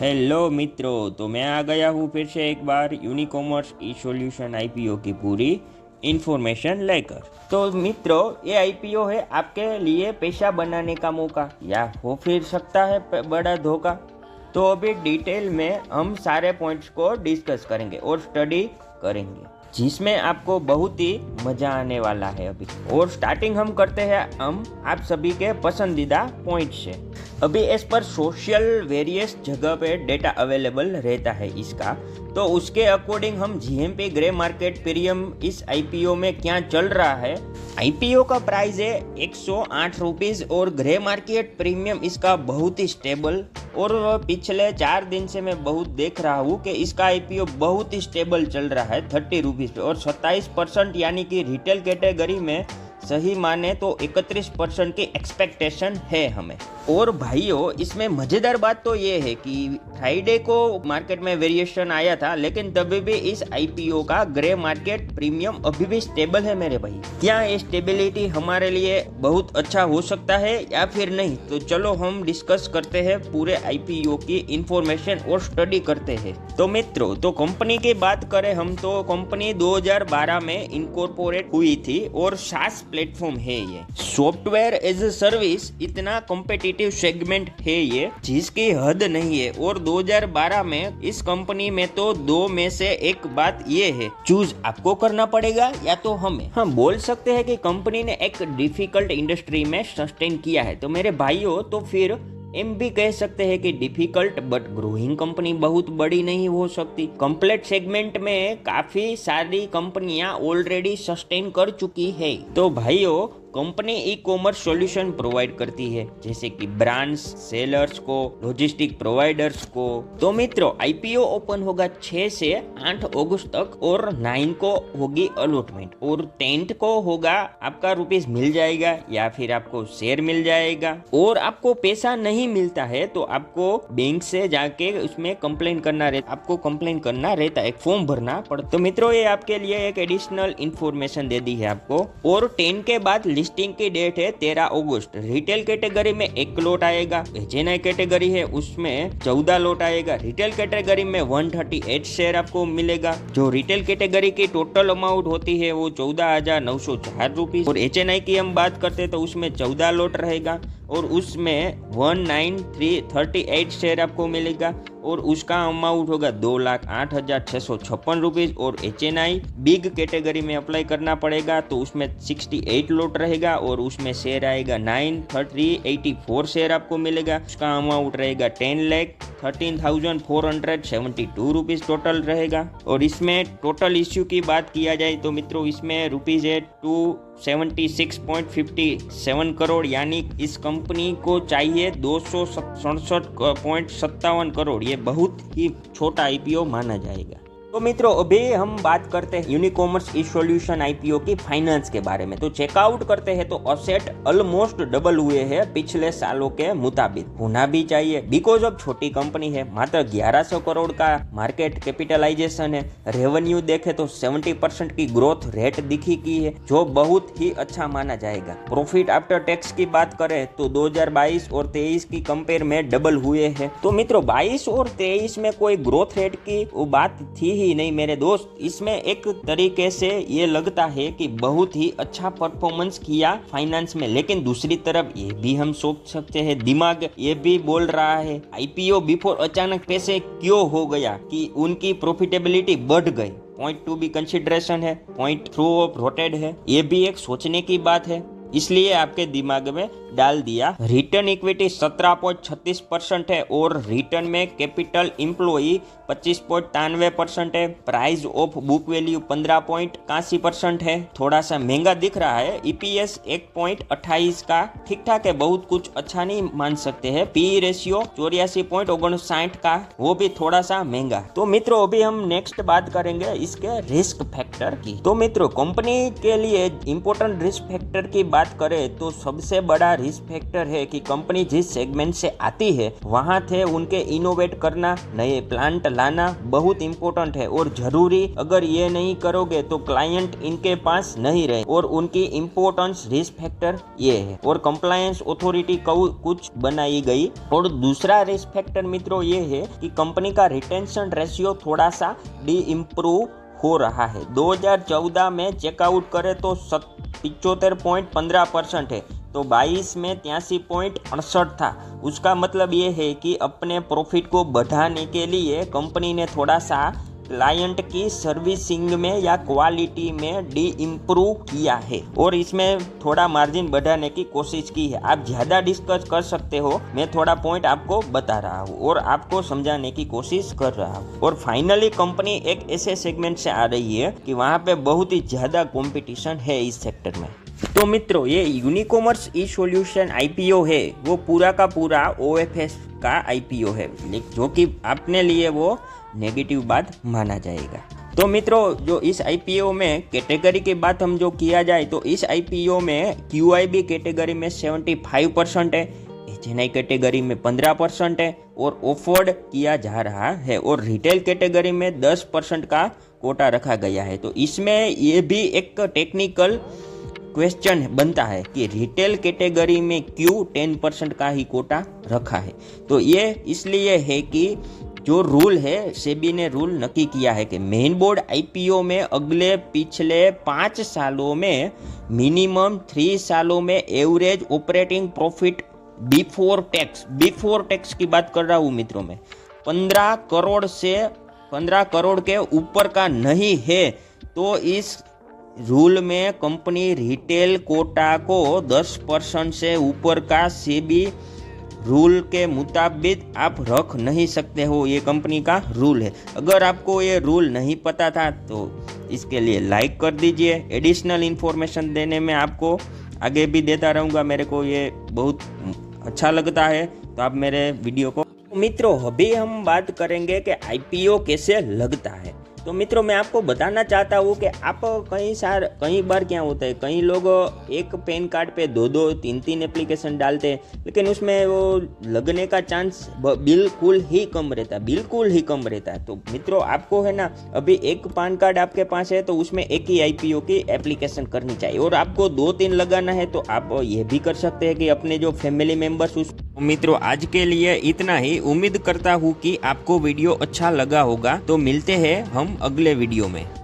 Hello मित्रों, तो मैं आ गया हूँ फिर से एक बार यूनिकॉमर्स ई सॉल्यूशन आईपीओ की पूरी इंफॉर्मेशन लेकर। तो मित्रों, ये आईपीओ है आपके लिए पैसा बनाने का मौका या हो फिर सकता है बड़ा धोखा। तो अभी डिटेल में हम सारे पॉइंट्स को डिस्कस करेंगे और स्टडी करेंगे, जिसमें आपको बहुत ही मजा आने वाला है अभी। और स्टार्टिंग हम करते हैं आप सभी के पसंदीदा पॉइंट से। अभी इस पर सोशल वेरियस जगह पे डेटा अवेलेबल रहता है इसका, तो उसके अकॉर्डिंग हम जीएमपी ग्रे मार्केट प्रीमियम इस आईपीओ में क्या चल रहा है। आईपीओ का प्राइस है 108 रुपीज और ग्रे मार्केट प्रीमियम इसका बहुत ही स्टेबल। और पिछले 4 दिन से मैं बहुत देख रहा हूँ कि इसका आईपीओ बहुत ही स्टेबल चल रहा है 30 रुपीज पे, और 27% यानी कि रिटेल कैटेगरी में सही माने तो 31% की एक्सपेक्टेशन है हमें। और भाइयों, इसमें मजेदार बात तो ये है कि फ्राइडे को मार्केट में वेरिएशन आया था, लेकिन तभी भी इस आईपीओ का ग्रे मार्केट प्रीमियम अभी भी स्टेबल है मेरे भाई। क्या ये स्टेबिलिटी हमारे लिए बहुत अच्छा हो सकता है या फिर नहीं? तो चलो हम डिस्कस करते हैं पूरे आईपीओ की इंफॉर्मेशन और स्टडी करते हैं। तो मित्रों, तो कंपनी की बात करें हम, तो कंपनी 2012 में इनकॉर्पोरेट हुई थी और सास प्लेटफॉर्म है ये। सॉफ्टवेयर एज ए सर्विस इतना कॉम्पिटिटिव सेगमेंट है ये जिसकी हद नहीं है। और 2012 में इस कंपनी में तो 2 में से एक बात ये है, चूज आपको करना पड़ेगा या तो हमें। हम बोल सकते हैं कि कंपनी ने एक डिफिकल्ट इंडस्ट्री में सस्टेन किया है। तो मेरे भाइयों, तो फिर एम भी कह सकते हैं कि डिफिकल्ट बट ग्रोइंग कंपनी बहुत बड़ी नहीं हो सकती। कंप्लीट सेगमेंट में काफी सारी कंपनियां ऑलरेडी सस्टेन कर चुकी है। तो भाइयों, company e commerce solution provide करती है, जैसे कि ब्रांड्स, सेलर्स को, लॉजिस्टिक प्रोवाइडर्स को। तो मित्रों, आईपीओ ओपन होगा 6 से 8 अगस्त तक और 9 को होगी अलॉटमेंट और 10 को होगा आपका रुपीस मिल जाएगा या फिर आपको शेयर मिल जाएगा। और आपको पैसा नहीं मिलता है तो आपको बैंक से जाके उसमें कंप्लेन करना रहता है, एक फॉर्म भरना पड़ता। तो मित्रों, ये आपके लिए एक एडिशनल इंफॉर्मेशन दे दी है आपको। और 10 के बाद लिस्टिंग की डेट है 13 अगस्त। रिटेल कैटेगरी में 1 लॉट आएगा, एचएनआई कैटेगरी है उसमें 14 लॉट आएगा। रिटेल कैटेगरी में 138 शेयर आपको मिलेगा। जो रिटेल कैटेगरी की टोटल अमाउंट होती है वो 14,904 रुपीज। और एचएनआई की हम बात करते हैं तो उसमें 14 लॉट रहेगा और उसमें 19,338 शेयर आपको मिलेगा और उसका अमाउंट होगा 2,08,656 रुपीज। और एचएनआई बिग कैटेगरी में अप्लाई करना पड़ेगा तो उसमें 68 लॉट रहेगा और उसमें शेयर आएगा 9,384 शेयर आपको मिलेगा। उसका अमाउंट रहेगा 10,13,472 रुपीज टोटल रहेगा। और इसमें टोटल इश्यू की बात किया जाए तो मित्रों, इसमें रुपीज है 276.57 करोड़, यानी इस कंपनी को चाहिए 267.57 करोड़। ये बहुत ही छोटा आईपीओ माना जाएगा। तो मित्रों, अभी हम बात करते हैं यूनिकॉमर्स ई सॉल्यूशन आईपीओ की फाइनेंस के बारे में। तो चेकआउट करते हैं तो असेट ऑलमोस्ट डबल हुए हैं पिछले सालों के मुताबिक। होना भी चाहिए, बिकॉज अब छोटी कंपनी है, मात्र 1100 करोड़ का मार्केट कैपिटलाइजेशन है। रेवेन्यू देखे तो 70% की ग्रोथ रेट दिखी की है, जो बहुत ही अच्छा माना जाएगा। प्रॉफिट आफ्टर टैक्स की बात करें तो 2022 और 23 की कंपेयर में डबल हुए हैं। तो मित्रों, 22 और 23 में कोई ग्रोथ रेट की वो बात थी ही नहीं मेरे दोस्त। इसमें एक तरीके से ये लगता है कि बहुत ही अच्छा परफॉर्मेंस किया फाइनेंस में। लेकिन दूसरी तरफ ये भी हम सोच सकते हैं, दिमाग ये भी बोल रहा है आईपीओ बिफोर अचानक पैसे क्यों हो गया कि उनकी प्रॉफिटेबिलिटी बढ़ गई। पॉइंट टू बी कंसिडरेशन है, पॉइंट थ्रू ऑफ रोटेड है, ये भी एक सोचने की बात है, इसलिए आपके दिमाग में डाल दिया। रिटर्न इक्विटी 17.36% है और रिटर्न में कैपिटल एम्प्लॉई 25.93% है। प्राइस ऑफ बुक वैल्यू 15.81% है, थोड़ा सा महंगा दिख रहा है। ईपीएस 1.28 का ठीक ठाक है, बहुत कुछ अच्छा नहीं मान सकते हैं। पी रेशियो 84.59 का, वो भी थोड़ा सा महंगा। तो मित्रों, अभी हम नेक्स्ट बात करेंगे इसके रिस्क फैक्टर की। तो मित्रों, कंपनी के लिए इंपॉर्टेंट रिस्क फैक्टर की बात करें तो सबसे बड़ा रिस्क फैक्टर है कि कंपनी जिस सेगमेंट से आती है वहाँ थे उनके इनोवेट करना, नए प्लांट लाना बहुत इंपॉर्टेंट है और जरूरी। अगर ये नहीं करोगे तो क्लाइंट इनके पास नहीं रहे और उनकी इम्पोर्टेंस रिस्क फैक्टर ये है। और कंप्लायंस अथॉरिटी कुछ बनाई गई। और दूसरा रिस्क फैक्टर मित्रों ये है कि कंपनी का रिटेंशन रेशियो थोड़ा सा इम्प्रूव हो रहा है। 2014 में चेकआउट करे तो 75.15% है, तो 22 में 83.68 था। उसका मतलब ये है कि अपने प्रॉफिट को बढ़ाने के लिए कंपनी ने थोड़ा सा क्लाइंट की सर्विसिंग में या क्वालिटी में इम्प्रूव किया है और इसमें थोड़ा मार्जिन बढ़ाने की कोशिश की है। आप ज़्यादा डिस्कस कर सकते हो, मैं थोड़ा पॉइंट आपको बता रहा हूँ और आपको समझाने की कोशिश कर रहा हूँ। और फाइनली कंपनी एक ऐसे सेगमेंट से आ रही है कि वहाँ पे बहुत ही ज़्यादा कंपटीशन है इस सेक्टर में। तो मित्रों, ये यूनिकॉमर्स ई सॉल्यूशन आईपीओ है वो पूरा का पूरा ओएफएस का आईपीओ है, जो कि अपने लिए वो नेगेटिव बात माना जाएगा। तो मित्रों, जो इस आईपीओ में कैटेगरी की बात हम जो किया जाए तो इस आईपीओ में क्यूआईबी कैटेगरी में 75% है, एचएनआई कैटेगरी में 15% है और ऑफर्ड किया जा रहा है और रिटेल कैटेगरी में 10% का कोटा रखा गया है। तो इसमें ये भी एक टेक्निकल क्वेश्चन बनता है कि रिटेल कैटेगरी में क्यों 10% का ही कोटा रखा है। तो ये इसलिए है कि जो रूल है, सेबी ने रूल नक्की किया है कि मेन बोर्ड आईपीओ में अगले पिछले 5 सालों में मिनिमम 3 सालों में average operating profit before tax की बात कर रहा हूँ मित्रों में 15 करोड़ के ऊपर का नहीं है। तो इस रूल में कंपनी रिटेल कोटा को 10% से ऊपर का सेबी रूल के मुताबिक आप रख नहीं सकते हो। ये कंपनी का रूल है। अगर आपको ये रूल नहीं पता था तो इसके लिए लाइक कर दीजिए। एडिशनल इन्फॉर्मेशन देने में आपको आगे भी देता रहूँगा। मेरे को ये बहुत अच्छा लगता है, तो आप मेरे वीडियो को। मित्रों, अभी हम बात करेंगे कि आईपीओ कैसे लगता है। तो मित्रों, मैं आपको बताना चाहता हूँ कि आप कई बार क्या होता है, कई लोग एक पैन कार्ड पे 2-2, 3-3 एप्लीकेशन डालते हैं, लेकिन उसमें वो लगने का चांस बिल्कुल ही कम रहता है। तो मित्रों, आपको है ना, अभी एक पैन कार्ड आपके पास है तो उसमें एक ही आईपीओ की एप्लीकेशन करनी चाहिए। और आपको 2-3 लगाना है तो आप ये भी कर सकते हैं कि अपने जो फैमिली मेंबर्स मित्रों, आज के लिए इतना ही। उम्मीद करता हूँ कि आपको वीडियो अच्छा लगा होगा। तो मिलते हैं हम अगले वीडियो में।